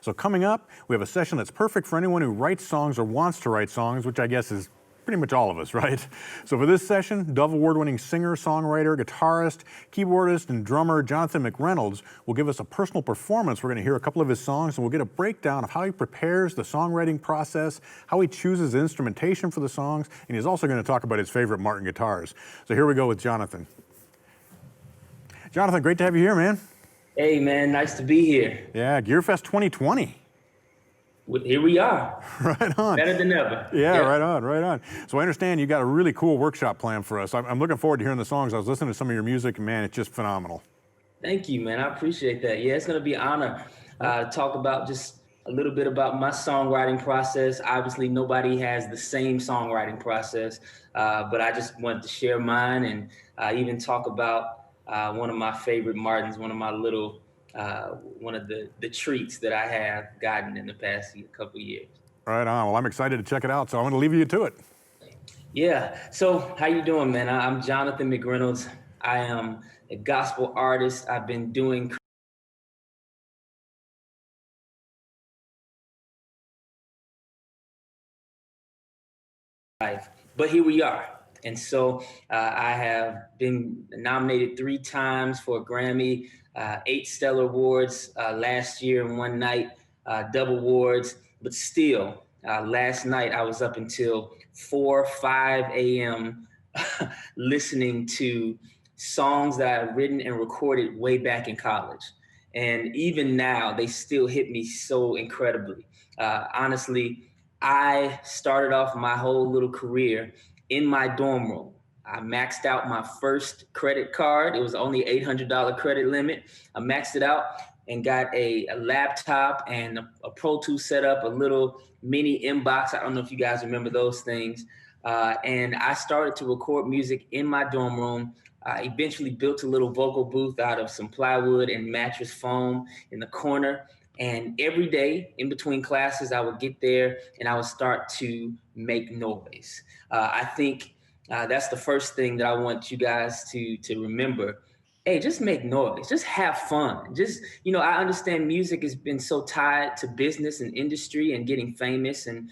So coming up, we have a session that's perfect for anyone who writes songs or wants to write songs, which I guess is pretty much all of us, right? So for this session, Dove Award-winning singer, songwriter, guitarist, keyboardist, and drummer Jonathan McReynolds will give us a personal performance. We're going to hear a couple of his songs, and we'll get a breakdown of how he prepares the songwriting process, how he chooses instrumentation for the songs, and he's also going to talk about his favorite Martin guitars. So here we go with Jonathan. Jonathan, great to have you here, man. Hey, man, nice to be here. Yeah, GearFest 2020. Here we are. Right on. Better than ever. Yeah, yep. Right on, right on. So I understand you got a really cool workshop plan for us. I'm looking forward to hearing the songs. I was listening to some of your music, and man, it's just phenomenal. Thank you, man. I appreciate that. Yeah, it's going to be an honor to talk about just a little bit about my songwriting process. Obviously, nobody has the same songwriting process, but I just wanted to share mine and even talk about one of my favorite Martins, one of my little one of the treats that I have gotten in the past couple of years. Right on. Well, I'm excited to check it out, so I'm going to leave you to it. Yeah. So how you doing, man? I'm Jonathan McReynolds. I am a gospel artist. I've been doing life, but here we are. And so I have been nominated 3 times for a Grammy, 8 Stellar Awards last year in one night, Dove Awards. But still, last night I was up until 4, 5 a.m. listening to songs that I've written and recorded way back in college. And even now, they still hit me so incredibly. Honestly, I started off my whole little career in my dorm room. I maxed out my first credit card. It was only $800 credit limit. I maxed it out and got a laptop and a Pro Tools setup, a little mini inbox. I don't know if you guys remember those things. And I started to record music in my dorm room. I eventually built a little vocal booth out of some plywood and mattress foam in the corner. And every day in between classes, I would get there and I would start to make noise. I think that's the first thing that I want you guys to remember. Hey, just make noise, just have fun. Just, I understand music has been so tied to business and industry and getting famous and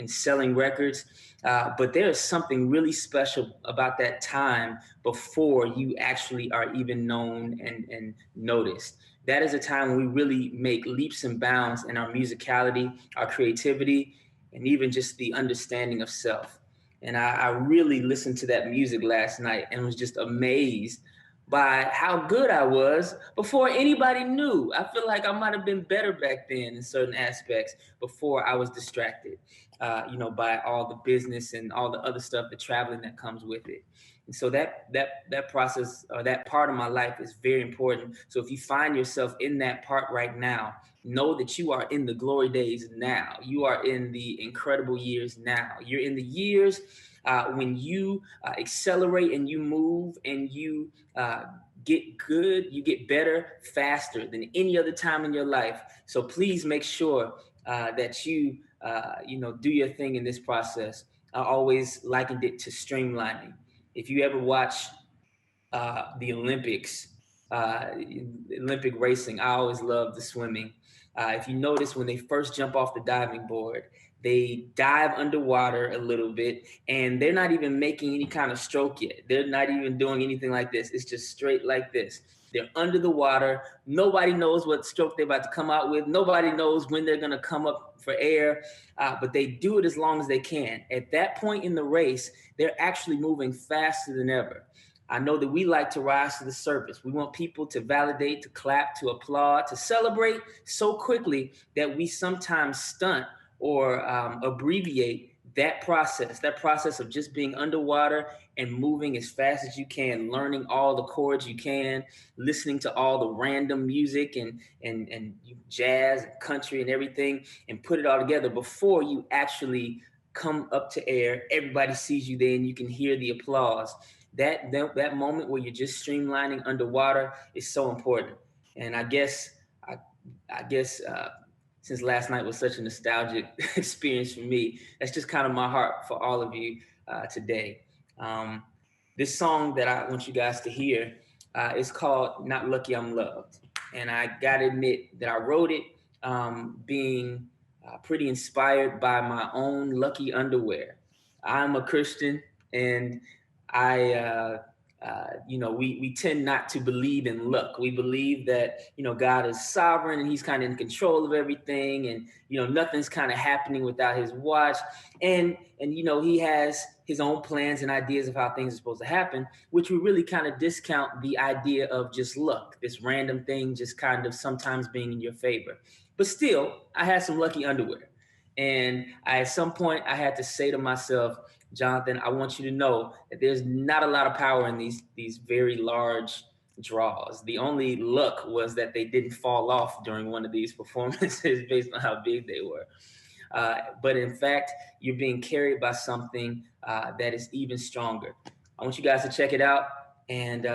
selling records. But there is something really special about that time before you actually are even known and noticed. That is a time when we really make leaps and bounds in our musicality, our creativity, and even just the understanding of self. And I really listened to that music last night and was just amazed by how good I was before anybody knew. I feel like I might have been better back then in certain aspects before I was distracted, by all the business and all the other stuff, the traveling that comes with it. And so that process, or that part of my life, is very important. So if you find yourself in that part right now, know that you are in the glory days now. You are in the incredible years now. You're in the years when you accelerate and you move and you get good, you get better faster than any other time in your life. So please make sure that you, do your thing in this process. I always likened it to streamlining. If you ever watch the Olympics, Olympic racing, I always love the swimming. If you notice, when they first jump off the diving board, they dive underwater a little bit and they're not even making any kind of stroke yet. They're not even doing anything like this. It's just straight like this. They're under the water. Nobody knows what stroke they're about to come out with. Nobody knows when they're going to come up for air, but they do it as long as they can. At that point in the race, they're actually moving faster than ever. I know that we like to rise to the surface. We want people to validate, to clap, to applaud, to celebrate so quickly that we sometimes stunt or abbreviate that process of just being underwater and moving as fast as you can, learning all the chords you can, listening to all the random music and jazz and country and everything, and put it all together before you actually come up to air. Everybody sees you there and you can hear the applause. That moment where you're just streamlining underwater is so important. And I guess since last night was such a nostalgic experience for me, that's just kind of my heart for all of you today. This song that I want you guys to hear is called Not Lucky I'm Loved. And I gotta admit that I wrote it being pretty inspired by my own lucky underwear. I'm a Christian, and we tend not to believe in luck. We believe that, God is sovereign and he's kind of in control of everything. And, nothing's kind of happening without his watch. And he has his own plans and ideas of how things are supposed to happen, which we really kind of discount the idea of just luck, this random thing just kind of sometimes being in your favor. But still, I had some lucky underwear. And at some point I had to say to myself, Jonathan, I want you to know that there's not a lot of power in these very large draws. The only luck was that they didn't fall off during one of these performances based on how big they were. But in fact, you're being carried by something that is even stronger. I want you guys to check it out, and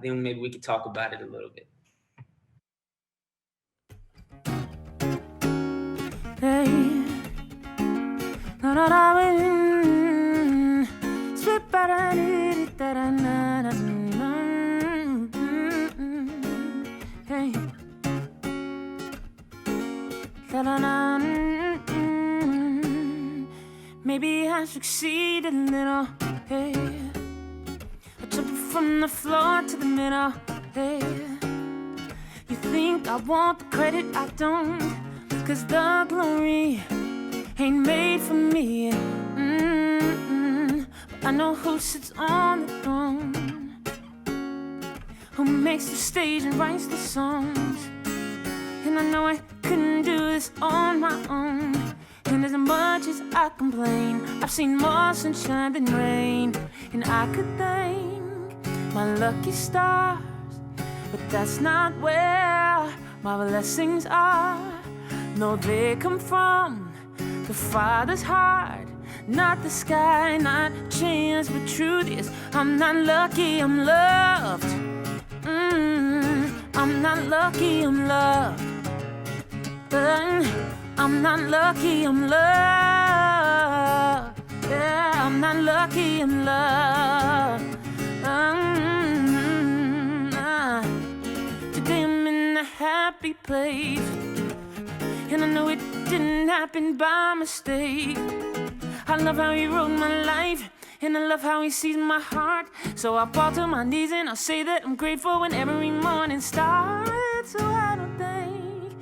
then maybe we could talk about it a little bit. Hey. Hey. Maybe I succeeded a little. Hey, I jumped from the floor to the middle. Hey, you think I want the credit? I don't, 'cause the glory ain't made for me. But I know who sits on the throne, who makes the stage and writes the songs. And I know I couldn't do this on my own. And as much as I complain, I've seen more sunshine than rain. And I could thank my lucky stars, but that's not where my blessings are. No, they come from the Father's heart, not the sky, not chance. But truth is, I'm not lucky, I'm loved. I'm not lucky, I'm loved. I'm not lucky, I'm loved. Yeah, I'm not lucky, I'm loved. Today I'm in a happy place, and I know it didn't happen by mistake. I love how he wrote my life, and I love how he sees my heart. So I fall to my knees and I'll say that I'm grateful when every morning starts. So I don't thank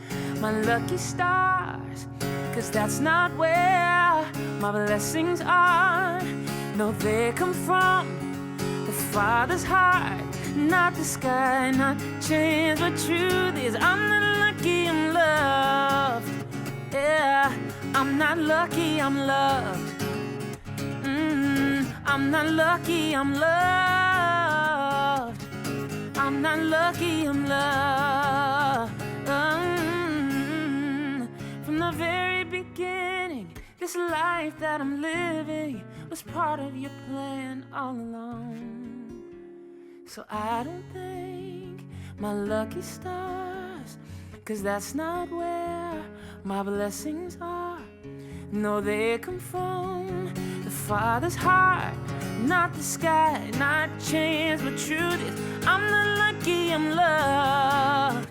my lucky stars, 'cause that's not where my blessings are. No, they come from the Father's heart, not the sky, not chance. But truth is, I'm not lucky, I'm loved. Yeah, I'm not lucky, I'm loved. I'm not lucky, I'm loved. I'm not lucky, I'm loved. From the very beginning, this life that I'm living was part of your plan all along. So I don't thank my lucky stars, 'cause that's not where my blessings are. No, they come from the Father's heart, not the sky, not chance. But truth is, I'm not lucky, I'm loved.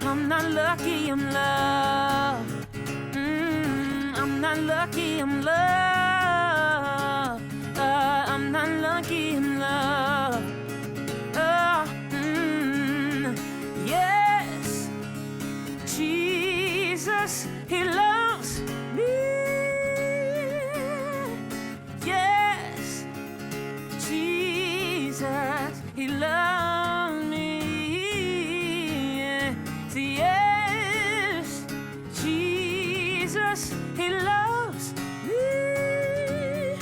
I'm not lucky, I'm loved. I'm not lucky, I'm loved. I'm not lucky, I'm loved. Yes, Jesus, he loves me. Yes, Jesus, he loves me. Yes, Jesus, he loves me.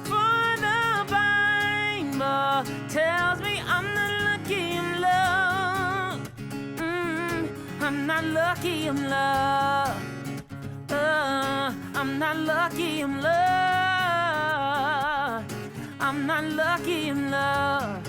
For the Bible tells me I'm not lucky, I'm loved. I'm not lucky, I'm loved. I'm not lucky, I'm loved. I'm not lucky, I'm loved.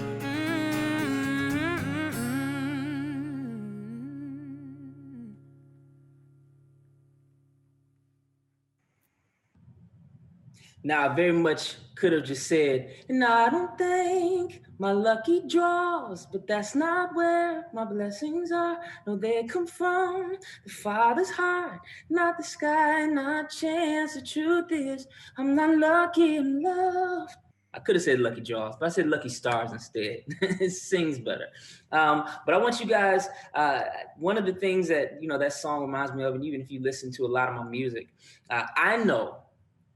Now, I very much could have just said, and I don't think my lucky draws, but that's not where my blessings are. No, they come from the Father's heart, not the sky, not chance. The truth is, I'm not lucky, I'm loved. I could have said lucky draws, but I said lucky stars instead. It sings better. But I want you guys, one of the things that, that song reminds me of, and even if you listen to a lot of my music,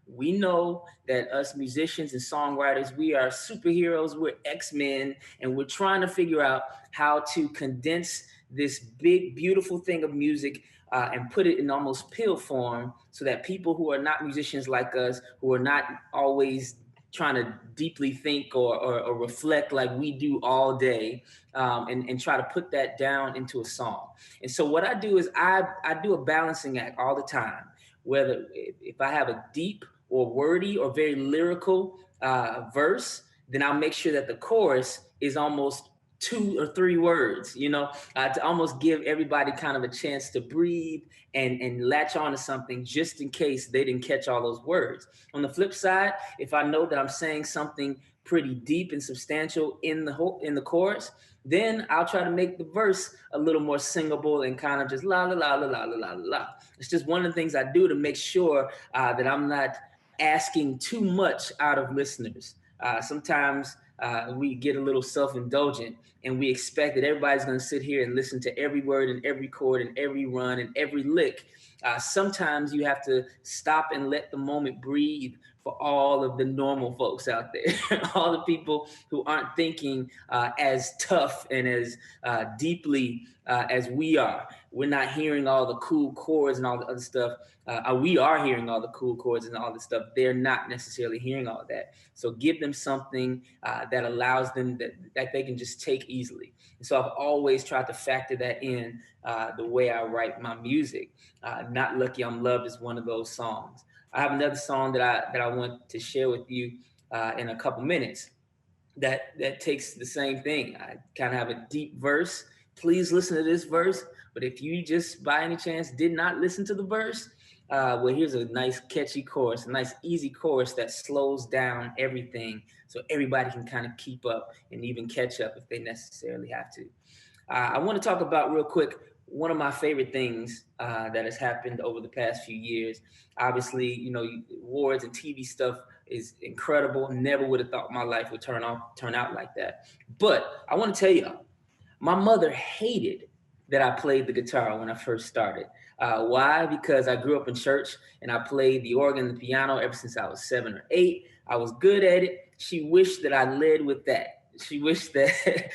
we know that us musicians and songwriters, we are superheroes, we're X-Men, and we're trying to figure out how to condense this big, beautiful thing of music and put it in almost pill form so that people who are not musicians like us, who are not always trying to deeply think or reflect like we do all day, and try to put that down into a song. And so what I do is I do a balancing act all the time, whether if I have a deep or wordy or very lyrical verse, then I'll make sure that the chorus is almost 2 or 3 words, to almost give everybody kind of a chance to breathe and latch on to something just in case they didn't catch all those words. On the flip side, if I know that I'm saying something pretty deep and substantial in the chorus, then I'll try to make the verse a little more singable and kind of just la la la la la la la la. It's just one of the things I do to make sure that I'm not asking too much out of listeners. Sometimes we get a little self-indulgent and we expect that everybody's going to sit here and listen to every word and every chord and every run and every lick. Sometimes you have to stop and let the moment breathe for all of the normal folks out there, all the people who aren't thinking as tough and as deeply as we are. We're not hearing all the cool chords and all the other stuff. We are hearing all the cool chords and all the stuff. They're not necessarily hearing all of that. So give them something that allows them that they can just take easily. And so I've always tried to factor that in the way I write my music. Not Lucky I'm Loved is one of those songs. I have another song that I want to share with you in a couple minutes that takes the same thing. I kind of have a deep verse. Please listen to this verse. But if you just by any chance did not listen to the verse, well, here's a nice catchy chorus, a nice easy chorus that slows down everything so everybody can kind of keep up and even catch up if they necessarily have to. I want to talk about real quick one of my favorite things that has happened over the past few years. Obviously, awards and TV stuff is incredible. Never would have thought my life would turn out like that. But I want to tell you, my mother hated that I played the guitar when I first started. Why? Because I grew up in church and I played the organ and the piano ever since I was 7 or 8. I was good at it. She wished that I led with that. She wished that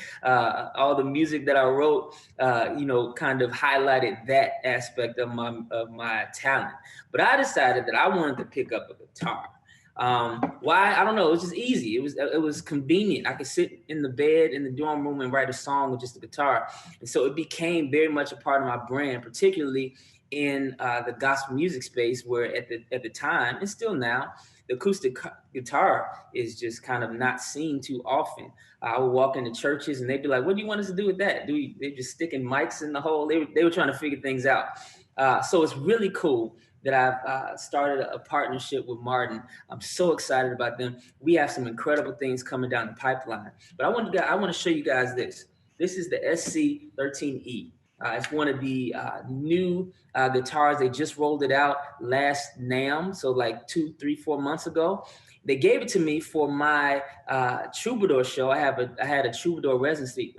all the music that I wrote, kind of highlighted that aspect of my talent. But I decided that I wanted to pick up a guitar. Why? I don't know. It was just easy. It was convenient. I could sit in the bed in the dorm room and write a song with just a guitar. And so it became very much a part of my brand, particularly in the gospel music space, where at the time and still now, the acoustic guitar is just kind of not seen too often. I would walk into churches and they'd be like, "What do you want us to do with that?" They're just sticking mics in the hole. They were trying to figure things out. So it's really cool that I've started a partnership with Martin. I'm so excited about them. We have some incredible things coming down the pipeline. But I want to show you guys this. This is the SC13E. It's one of the new guitars. They just rolled it out last NAMM, so like 2, 3, 4 months ago. They gave it to me for my Troubadour show. I had a Troubadour residency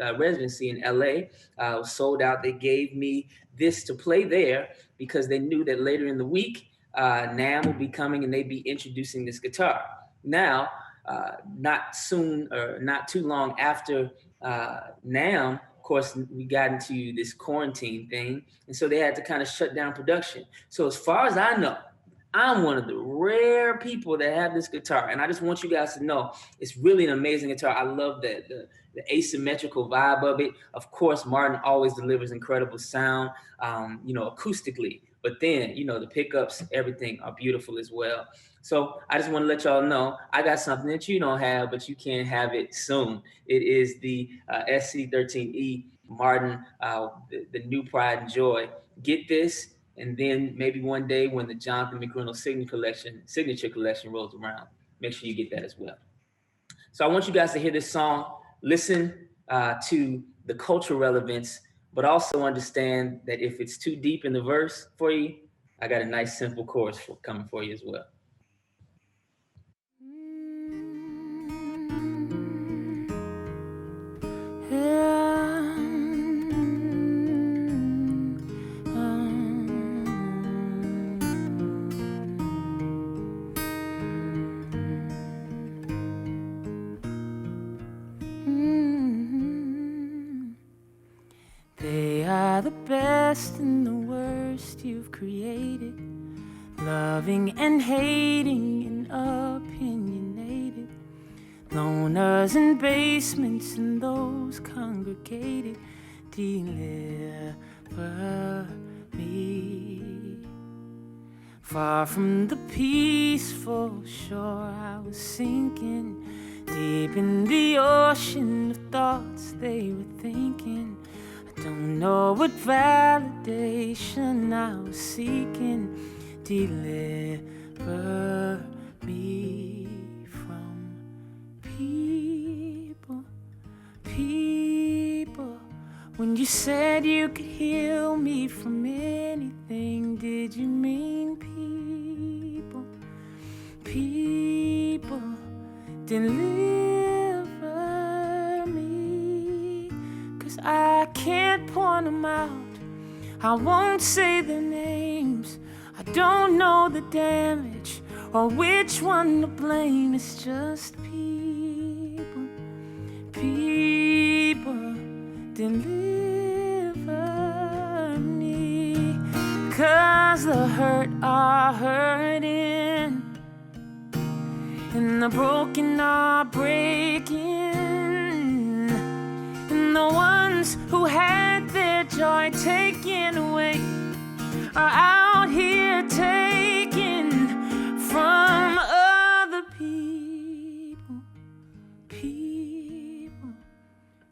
in LA. It was sold out. They gave me this to play there because they knew that later in the week, NAMM will be coming and they'd be introducing this guitar. Now, not soon or not too long after NAMM, of course, we got into this quarantine thing. And so they had to kind of shut down production. So as far as I know, I'm one of the rare people that have this guitar. And I just want you guys to know, it's really an amazing guitar. I love the asymmetrical vibe of it. Of course, Martin always delivers incredible sound, acoustically. But then, the pickups, everything are beautiful as well. So I just want to let y'all know, I got something that you don't have, but you can have it soon. It is the SC13E Martin, the new pride and joy. Get this. And then maybe one day when the Jonathan McReynolds signature collection rolls around, make sure you get that as well. So I want you guys to hear this song, listen to the cultural relevance, but also understand that if it's too deep in the verse for you, I got a nice simple chorus coming for you as well. They are the best and the worst you've created, loving and hating and opinionated, loners in basements and those congregated. Deliver me. Far from the peaceful shore, I was sinking deep in the ocean of thoughts they were thinking. I don't know what validation I was seeking. Deliver me from people, people. When you said you could heal me from anything, did you mean people? People, deliver me. 'Cause I can't point them out, I won't say their names. I don't know the damage or which one to blame. It's just people, people, deliver me. 'Cause the hurt are hurting and the broken are breaking, and the ones who had their joy taken away are out here taking from other people, people,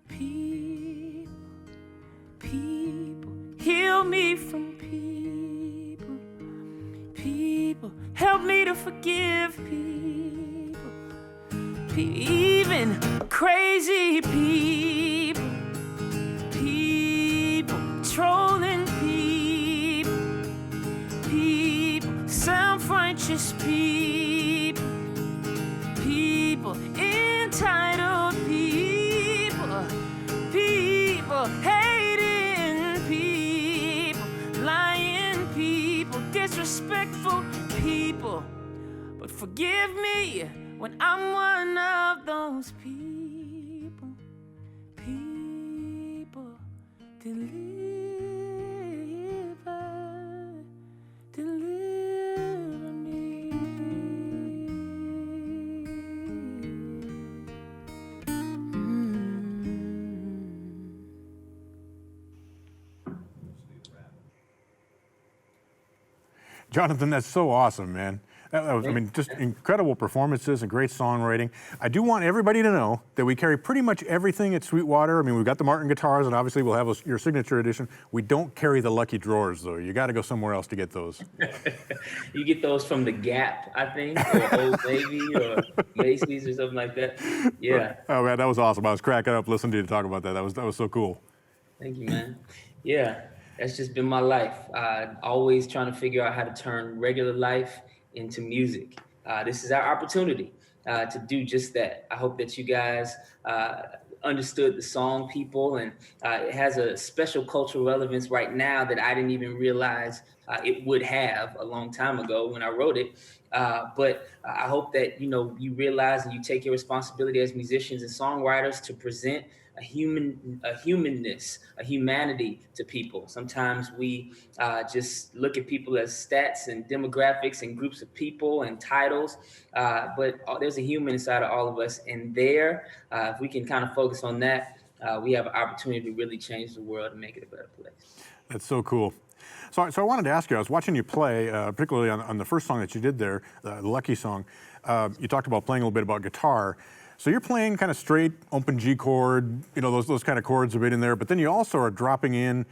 people, people. Heal me from people, people. Help me to forgive people, even crazy people, people trolling people, people self-righteous people, people entitled people, people hating people, lying people, disrespectful people. But forgive me when I'm one of those people, people, deliver me. Jonathan, that's so awesome, man. That was, I mean, just incredible performances and great songwriting. I do want everybody to know that we carry pretty much everything at Sweetwater. I mean, we've got the Martin guitars, and obviously we'll have your signature edition. We don't carry the lucky drawers, though. You got to go somewhere else to get those. You get those from the Gap, I think, or Old Navy, or Macy's, or something like that. Yeah. Oh man, that was awesome. I was cracking up listening to you talk about that. That was so cool. Thank you, man. Yeah, that's just been my life. Always trying to figure out how to turn regular life into music. This is our opportunity to do just that. I hope that you guys understood the song People, and it has a special cultural relevance right now that I didn't even realize it would have a long time ago when I wrote it. But I hope that you realize and you take your responsibility as musicians and songwriters to present a humanness, a humanity to people. Sometimes we just look at people as stats and demographics and groups of people and titles, but there's a human inside of all of us. And if we can kind of focus on that, we have an opportunity to really change the world and make it a better place. That's so cool. So I wanted to ask you, I was watching you play, particularly on the first song that you did there, the Lucky song. You talked about playing a little bit about guitar. So you're playing kind of straight open G chord, those kind of chords a bit in there, but then you also are dropping in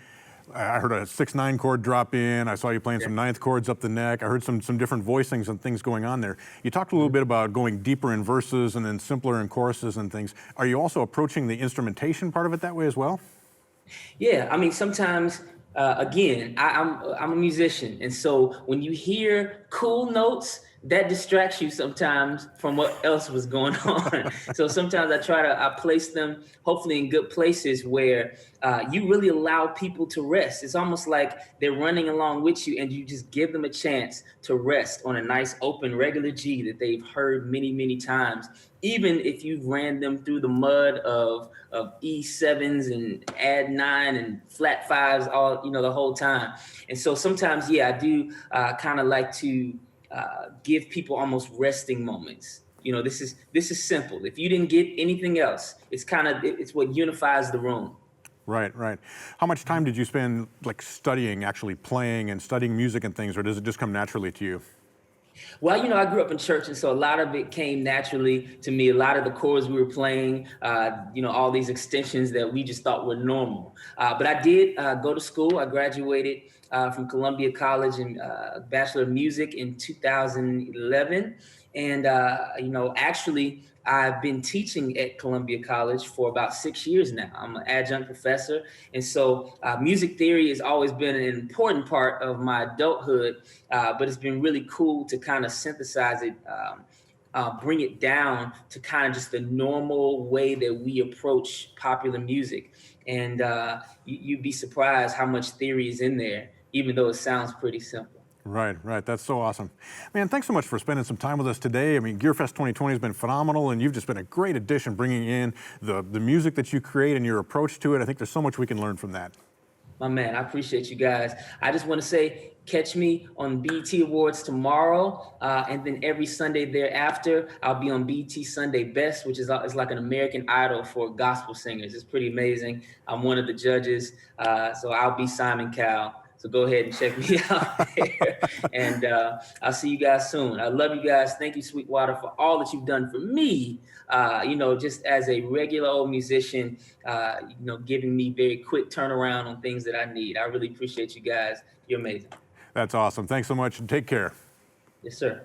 I heard a 6/9 chord drop in. I saw you playing some ninth chords up the neck. I heard some different voicings and things going on there. You talked a little bit about going deeper in verses and then simpler in choruses and things. Are you also approaching the instrumentation part of it that way as well? Yeah, I mean, sometimes, again, I'm a musician, and so when you hear cool notes, that distracts you sometimes from what else was going on. So sometimes I place them hopefully in good places where you really allow people to rest. It's almost like they're running along with you, and you just give them a chance to rest on a nice open regular G that they've heard many, many times, even if you've ran them through the mud of E7s and add 9 and flat 5s all, the whole time. And so sometimes, yeah, I do kind of like to give people almost resting moments. This is simple. If you didn't get anything else, it's what unifies the room. Right, right. How much time did you spend like studying, actually playing and studying music and things, or does it just come naturally to you? Well, I grew up in church, and so a lot of it came naturally to me. A lot of the chords we were playing, all these extensions that we just thought were normal. But I did go to school. I graduated from Columbia College in Bachelor of Music in 2011. And, actually, I've been teaching at Columbia College for about 6 years now. I'm an adjunct professor. And so music theory has always been an important part of my adulthood, but it's been really cool to kind of synthesize it, bring it down to kind of just the normal way that we approach popular music. And you'd be surprised how much theory is in there, even though it sounds pretty simple. Right, right. That's so awesome. Man, thanks so much for spending some time with us today. I mean, GearFest 2020 has been phenomenal, and you've just been a great addition bringing in the music that you create and your approach to it. I think there's so much we can learn from that. My man, I appreciate you guys. I just want to say, catch me on BET Awards tomorrow, and then every Sunday thereafter, I'll be on BET Sunday Best, which is it's like an American Idol for gospel singers. It's pretty amazing. I'm one of the judges, so I'll be Simon Cowell. So go ahead and check me out there. And I'll see you guys soon. I love you guys. Thank you, Sweetwater, for all that you've done for me. Just as a regular old musician, giving me very quick turnaround on things that I need. I really appreciate you guys. You're amazing. That's awesome. Thanks so much, and take care. Yes, sir.